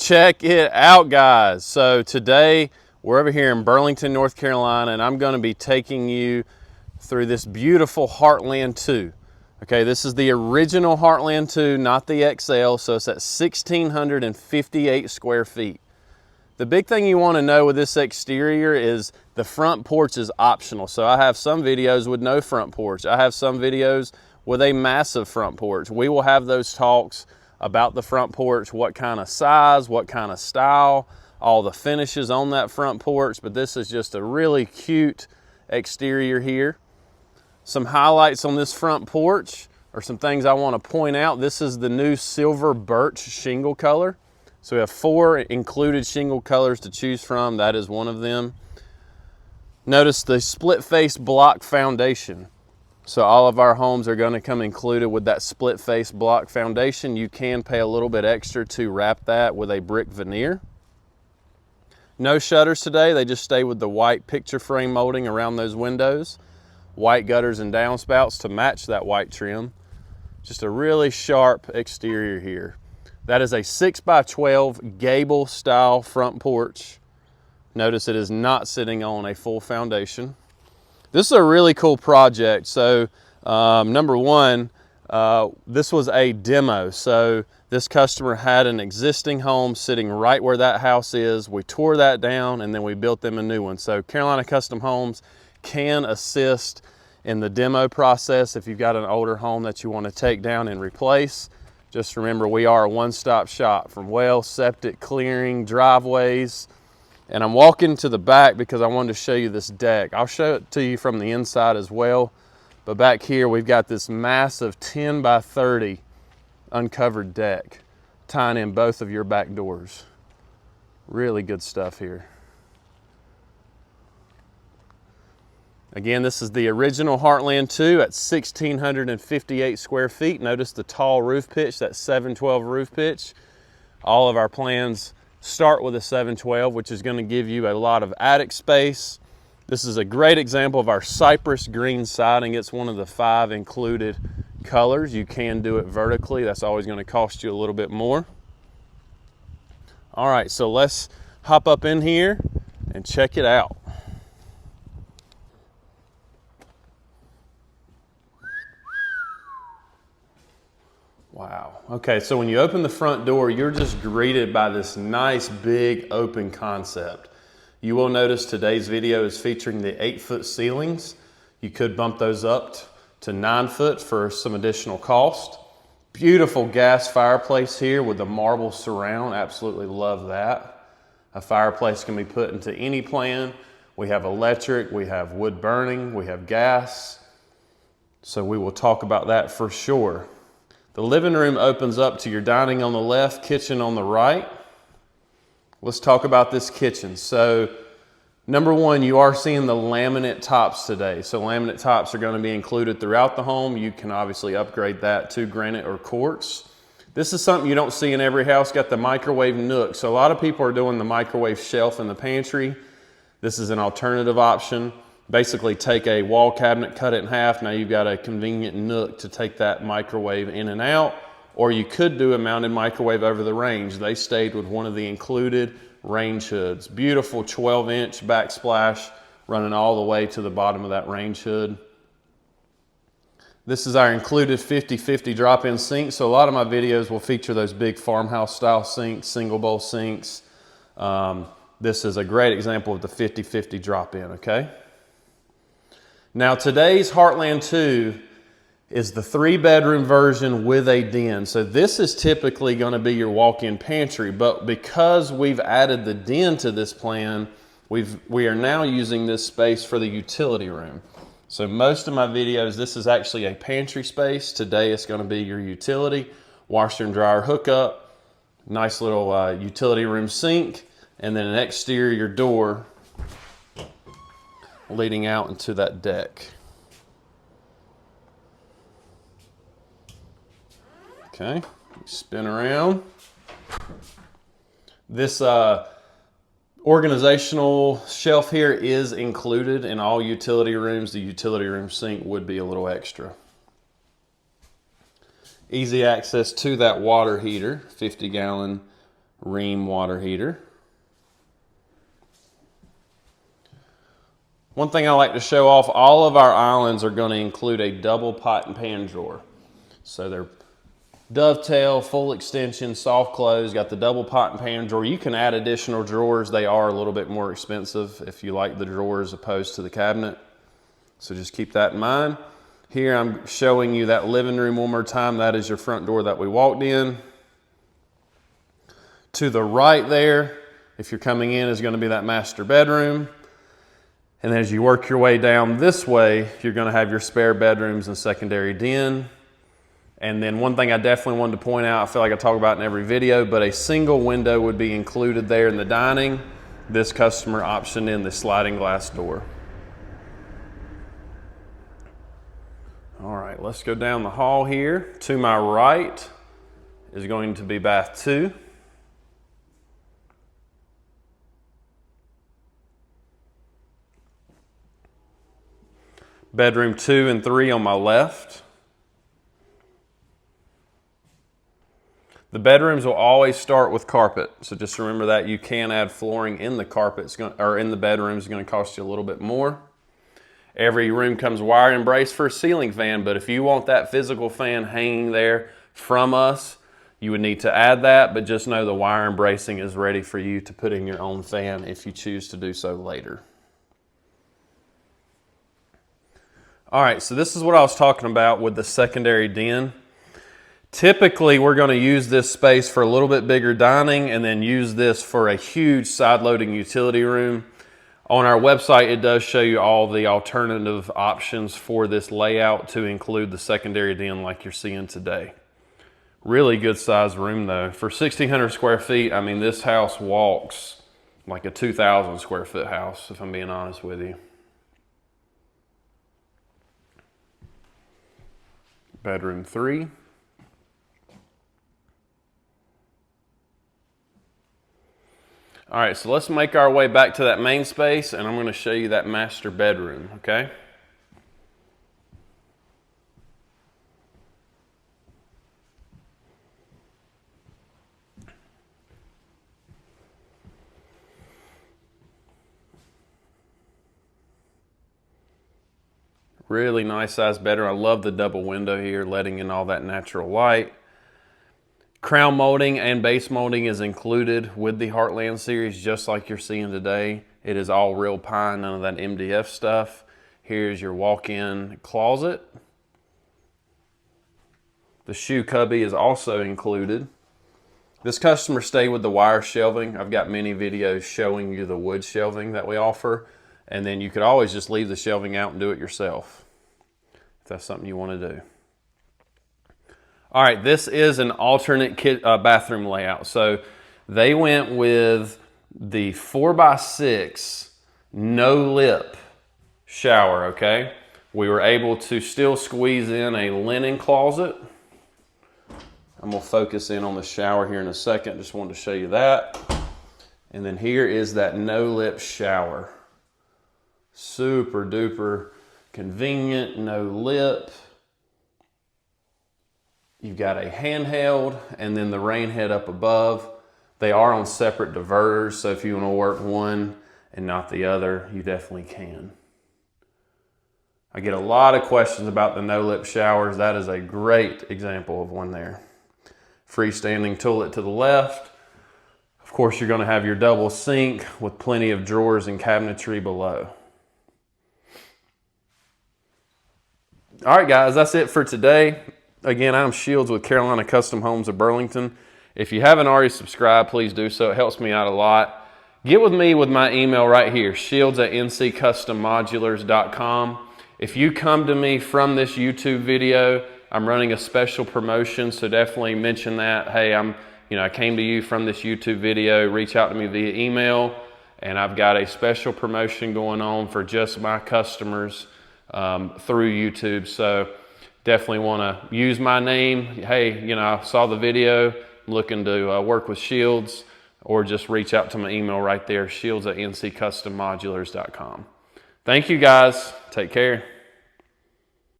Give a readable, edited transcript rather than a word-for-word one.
Check it out, guys. So today we're over here in Burlington, North Carolina, and I'm going to be taking you through this beautiful Heartland 2. Okay, this is the original Heartland 2, not the XL, so it's at 1,658 square feet. The big thing you want to know with this exterior is the front porch is optional. So I have some videos with no front porch. I have some videos with a massive front porch. We will have those talks about the front porch, what kind of size, what kind of style, all the finishes on that front porch, but this is just a really cute exterior here. Some highlights on this front porch are some things I want to point out. This is the new silver birch shingle color. So we have 4 included shingle colors to choose from. That is one of them. Notice the split face block foundation. So all of our homes are going to come included with that split face block foundation. You can pay a little bit extra to wrap that with a brick veneer. No shutters today. They just stay with the white picture frame molding around those windows. White gutters and downspouts to match that white trim. Just a really sharp exterior here. That is a 6x12 gable style front porch. Notice it is not sitting on a full foundation. This is a really cool project. So number one, this was a demo. So this customer had an existing home sitting right where that house is. We tore that down and then we built them a new one. So Carolina Custom Homes can assist in the demo process if you've got an older home that you want to take down and replace. Just remember, we are a one-stop shop from well, septic, clearing, driveways. And I'm walking to the back because I wanted to show you this deck. I'll show it to you from the inside as well. But back here, we've got this massive 10x30 uncovered deck tying in both of your back doors. Really good stuff here. Again, this is the original Heartland 2 at 1,658 square feet. Notice the tall roof pitch, that 712 roof pitch. All of our plans start with a 712, which is going to give you a lot of attic space. This is a great example of our cypress green siding. It's one of the 5 included colors. You can do it vertically. That's always going to cost you a little bit more. All right, so let's hop up in here and check it out. Wow. Okay, so when you open the front door, you're just greeted by this nice big open concept. You will notice today's video is featuring the 8-foot ceilings. You could bump those up to 9 foot for some additional cost. Beautiful gas fireplace here with the marble surround. Absolutely love that. A fireplace can be put into any plan. We have electric, we have wood burning, we have gas. So we will talk about that for sure. The living room opens up to your dining on the left, kitchen on the right. Let's talk about this kitchen. So number one, you are seeing the laminate tops today. So laminate tops are going to be included throughout the home. You can obviously upgrade that to granite or quartz. This is something you don't see in every house. Got the microwave nook. So a lot of people are doing the microwave shelf in the pantry. This is an alternative option. Basically take a wall cabinet, cut it in half. Now you've got a convenient nook to take that microwave in and out. Or you could do a mounted microwave over the range. They stayed with one of the included range hoods. Beautiful 12-inch backsplash running all the way to the bottom of that range hood. This is our included 50/50 drop-in sink. So a lot of my videos will feature those big farmhouse style sinks, single bowl sinks. This is a great example of the 50/50 drop-in, okay? Now today's Heartland 2 is the 3-bedroom version with a den. So this is typically going to be your walk-in pantry, but because we've added the den to this plan, we are now using this space for the utility room. So most of my videos, this is actually a pantry space. Today it's going to be your utility, washer and dryer hookup, nice little utility room sink, and then an exterior door leading out into that deck. Okay, spin around. This organizational shelf here is included in all utility rooms. The utility room sink would be a little extra. Easy access to that water heater, 50-gallon Ream water heater. One thing I like to show off, all of our islands are going to include a double pot and pan drawer. So they're dovetail, full extension, soft close, got the double pot and pan drawer. You can add additional drawers. They are a little bit more expensive if you like the drawers opposed to the cabinet. So just keep that in mind. Here I'm showing you that living room one more time. That is your front door that we walked in. To the right there, if you're coming in, is going to be that master bedroom. And as you work your way down this way, you're going to have your spare bedrooms and secondary den. And then one thing I definitely wanted to point out, I feel like I talk about in every video, but a single window would be included there in the dining. This customer optioned in the sliding glass door. All right, let's go down the hall here. To my right is going to be bath 2. Bedroom 2 and 3 on my left. The bedrooms will always start with carpet, so just remember that. You can add flooring in the carpet, or in the bedroom. It's going to cost you a little bit more. Every room comes wire and brace for a ceiling fan, but if you want that physical fan hanging there from us, you would need to add that, but just know the wire and bracing is ready for you to put in your own fan if you choose to do so later. All right, so this is what I was talking about with the secondary den. Typically, we're going to use this space for a little bit bigger dining and then use this for a huge side-loading utility room. On our website, it does show you all the alternative options for this layout to include the secondary den like you're seeing today. Really good sized room though. For 1,600 square feet, I mean, this house walks like a 2,000 square foot house, if I'm being honest with you. Bedroom 3. All right, so let's make our way back to that main space, and I'm going to show you that master bedroom, okay? Really nice sized bedroom. I love the double window here, letting in all that natural light. Crown molding and base molding is included with the Heartland series, just like you're seeing today. It is all real pine, none of that MDF stuff. Here's your walk-in closet. The shoe cubby is also included. This customer stayed with the wire shelving. I've got many videos showing you the wood shelving that we offer. And then you could always just leave the shelving out and do it yourself, if that's something you want to do. All right, this is an alternate bathroom layout. So they went with the 4x6 no lip shower, okay? We were able to still squeeze in a linen closet. I'm gonna focus in on the shower here in a second. Just wanted to show you that. And then here is that no lip shower. Super duper convenient, no lip. You've got a handheld and then the rain head up above. They are on separate diverters, so if you want to work one and not the other, you definitely can. I get a lot of questions about the no-lip showers. That is a great example of one there. Freestanding toilet to the left. Of course, you're going to have your double sink with plenty of drawers and cabinetry below. All right, guys, that's it for today. Again, I'm Shields with Carolina Custom Homes of Burlington. If you haven't already subscribed, please do so. It helps me out a lot. Get with me with my email right here, shields@nccustommodulars.com. If you come to me from this YouTube video, I'm running a special promotion, so definitely mention that. Hey, I came to you from this YouTube video. Reach out to me via email, and I've got a special promotion going on for just my customers through YouTube. So definitely want to use my name. Hey, I saw the video, I'm looking to work with Shields, or just reach out to my email right there, shields@nccustommodulars.com. Thank you, guys. Take care.